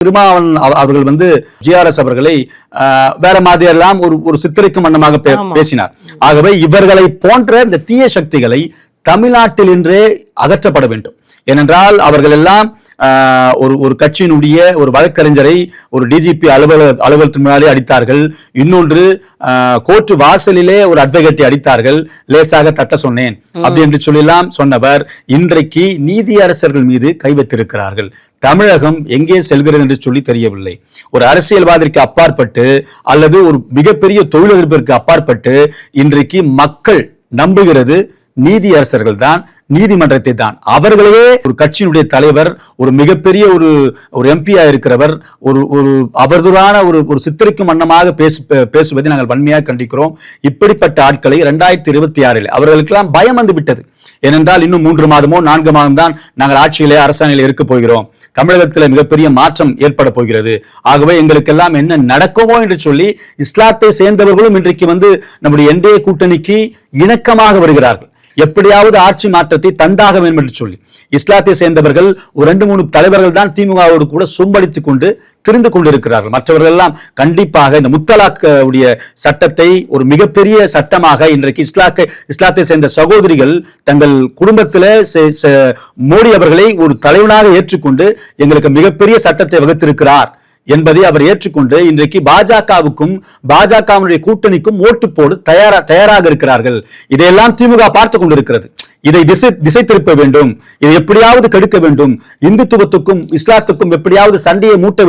திருமாவளவன் அவர்கள் வந்து ஜிஆர்எஸ் அவர்களை வேற மாதிரி எல்லாம் ஒரு சித்தரிக்கும் வண்ணமாக பேசினார். ஆகவே இவர்களை போன்ற இந்த தீய சக்திகளை தமிழ்நாட்டில் இன்றே அகற்றப்பட வேண்டும். ஏனென்றால் அவர்கள் எல்லாம் ஒரு கட்சியினுடைய ஒரு வழக்கறிஞரை ஒரு டிஜிபி அலுவலகத்தின் முன்னாலே அடித்தார்கள். இன்னொன்று கோர்ட் வாசலிலே ஒரு அட்வொகேட்டை அடித்தார்கள். லேசாக தட்ட சொன்னேன் அப்படி என்று சொல்லலாம் சொன்னவர் இன்றைக்கு நீதியரசர்கள் மீது கை வைத்திருக்கிறார்கள். தமிழகம் எங்கே செல்கிறது என்று சொல்லி தெரியவில்லை. ஒரு அரசியல்வாதிற்கு அப்பாற்பட்டு அல்லது ஒரு மிகப்பெரிய தொழிலதிபருக்கு அப்பாற்பட்டு இன்றைக்கு மக்கள் நம்புகிறது நீதியரசர்கள் தான், நீதிமன்றத்தை தான். அவர்களே ஒரு கட்சியினுடைய தலைவர், ஒரு மிகப்பெரிய ஒரு எம்பியா இருக்கிறவர், ஒரு அவதூறான ஒரு சித்தரிக்கும் வண்ணமாக பேசுவதை நாங்கள் வன்மையாக கண்டிக்கிறோம். இப்படிப்பட்ட ஆட்களை 2026 அவர்களுக்கெல்லாம் பயம் வந்து விட்டது. ஏனென்றால் இன்னும் 3 மாதமோ 4 மாதம் தான் நாங்கள் ஆட்சியிலே அரசாணையிலே இருக்க போகிறோம். தமிழகத்தில் மிகப்பெரிய மாற்றம் ஏற்பட போகிறது. ஆகவே எங்களுக்கெல்லாம் என்ன நடக்குமோ என்று சொல்லி இஸ்லாத்தை சேர்ந்தவர்களும் இன்றைக்கு வந்து நம்முடைய என்டிஏ கூட்டணிக்கு இணக்கமாக வருகிறார்கள். எப்படியாவது ஆட்சி மாற்றத்தை தந்தாக வேண்டும் என்று சொல்லி இஸ்லாத்தை சேர்ந்தவர்கள் ஒரு 2-3 தலைவர்கள் தான் திமுகவோடு கூட சொம்படித்துக் கொண்டு திரிந்து கொண்டிருக்கிறார்கள். மற்றவர்கள் எல்லாம் கண்டிப்பாக இந்த முத்தலாக் உடைய சட்டத்தை ஒரு மிகப்பெரிய சட்டமாக இன்றைக்கு இஸ்லாத்தை சேர்ந்த சகோதரிகள் தங்கள் குடும்பத்தில் மோடி அவர்களை ஒரு தலைவனாக ஏற்றுக்கொண்டு எங்களுக்கு மிகப்பெரிய சட்டத்தை வகுத்திருக்கிறார் என்பதை அவர் ஏற்றுக்கொண்டு இன்றைக்கு பாஜகவுக்கும் பாஜகவினுடைய கூட்டணிக்கும் ஓட்டு போடு தயாராக இருக்கிறார்கள். இதையெல்லாம் திமுக பார்த்து கொண்டிருக்கிறது. இதை திசை திருப்ப வேண்டும், இதை எப்படியாவது கெடுக்க வேண்டும், இந்துத்துவத்துக்கும் இஸ்லாத்துக்கும் எப்படியாவது சண்டையை மூட்ட வேண்டும்.